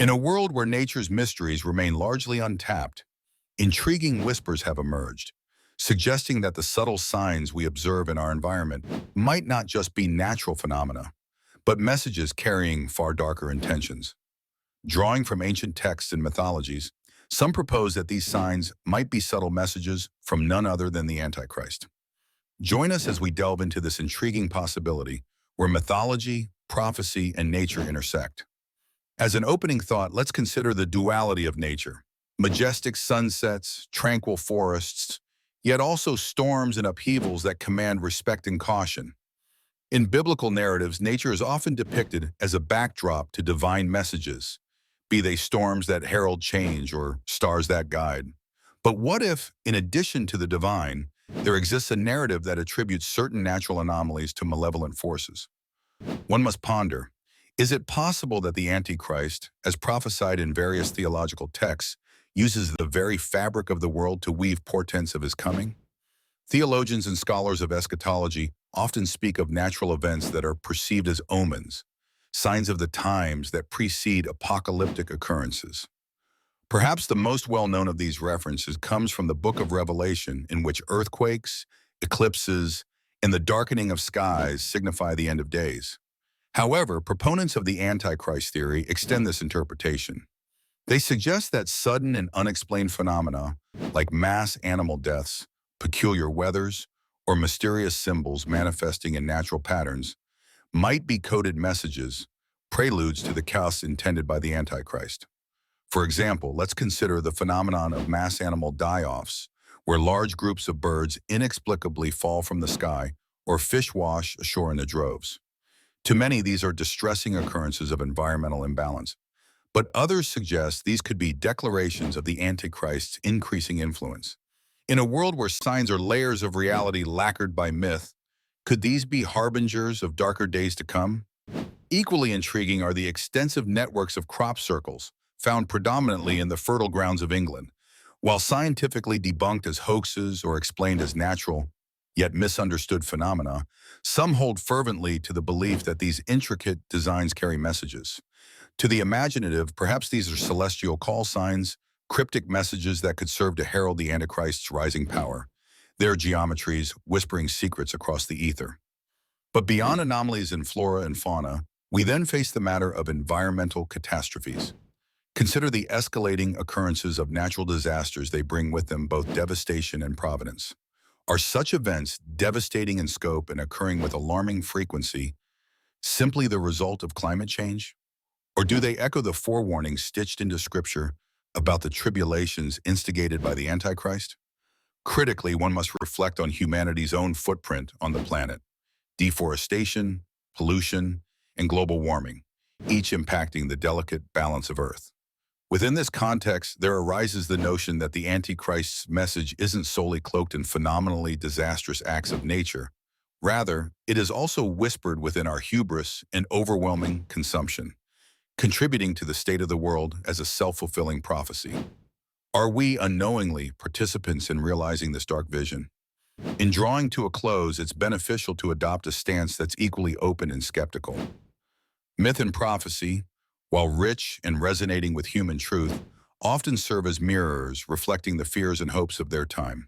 In a world where nature's mysteries remain largely untapped, intriguing whispers have emerged, suggesting that the subtle signs we observe in our environment might not just be natural phenomena, but messages carrying far darker intentions. Drawing from ancient texts and mythologies, some propose that these signs might be subtle messages from none other than the Antichrist. Join us as we delve into this intriguing possibility where mythology, prophecy, and nature intersect. As an opening thought, let's consider the duality of nature. Majestic sunsets, tranquil forests, yet also storms and upheavals that command respect and caution. In biblical narratives, nature is often depicted as a backdrop to divine messages, be they storms that herald change or stars that guide. But what if, in addition to the divine, there exists a narrative that attributes certain natural anomalies to malevolent forces? One must ponder, is it possible that the Antichrist, as prophesied in various theological texts, uses the very fabric of the world to weave portents of his coming? Theologians and scholars of eschatology often speak of natural events that are perceived as omens, signs of the times that precede apocalyptic occurrences. Perhaps the most well-known of these references comes from the book of Revelation, in which earthquakes, eclipses, and the darkening of skies signify the end of days. However, proponents of the Antichrist theory extend this interpretation. They suggest that sudden and unexplained phenomena, like mass animal deaths, peculiar weathers, or mysterious symbols manifesting in natural patterns, might be coded messages, preludes to the chaos intended by the Antichrist. For example, let's consider the phenomenon of mass animal die-offs, where large groups of birds inexplicably fall from the sky or fish wash ashore in the droves. To many, these are distressing occurrences of environmental imbalance, but others suggest these could be declarations of the Antichrist's increasing influence. In a world where signs are layers of reality lacquered by myth, could these be harbingers of darker days to come? Equally intriguing are the extensive networks of crop circles, found predominantly in the fertile grounds of England. While scientifically debunked as hoaxes or explained as natural, yet misunderstood phenomena, some hold fervently to the belief that these intricate designs carry messages. To the imaginative, perhaps these are celestial call signs, cryptic messages that could serve to herald the Antichrist's rising power, their geometries whispering secrets across the ether. But beyond anomalies in flora and fauna, we then face the matter of environmental catastrophes. Consider the escalating occurrences of natural disasters. They bring with them both devastation and providence. Are such events, devastating in scope and occurring with alarming frequency, simply the result of climate change? Or do they echo the forewarnings stitched into Scripture about the tribulations instigated by the Antichrist? Critically, one must reflect on humanity's own footprint on the planet: deforestation, pollution, and global warming, each impacting the delicate balance of Earth. Within this context, there arises the notion that the Antichrist's message isn't solely cloaked in phenomenally disastrous acts of nature. Rather, it is also whispered within our hubris and overwhelming consumption, contributing to the state of the world as a self-fulfilling prophecy. Are we unknowingly participants in realizing this dark vision? In drawing to a close, it's beneficial to adopt a stance that's equally open and skeptical. Myth and prophecy, while rich and resonating with human truth, often serve as mirrors reflecting the fears and hopes of their time.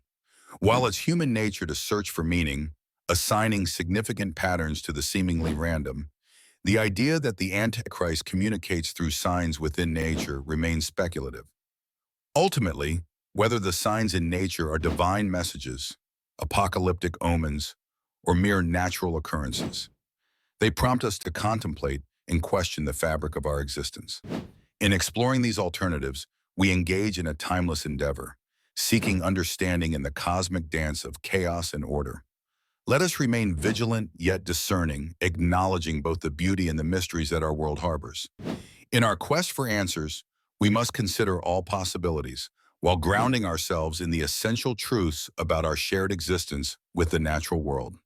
While it's human nature to search for meaning, assigning significant patterns to the seemingly random, the idea that the Antichrist communicates through signs within nature remains speculative. Ultimately, whether the signs in nature are divine messages, apocalyptic omens, or mere natural occurrences, they prompt us to contemplate and question the fabric of our existence. In exploring these alternatives, we engage in a timeless endeavor, seeking understanding in the cosmic dance of chaos and order. Let us remain vigilant yet discerning, acknowledging both the beauty and the mysteries that our world harbors. In our quest for answers, we must consider all possibilities, while grounding ourselves in the essential truths about our shared existence with the natural world.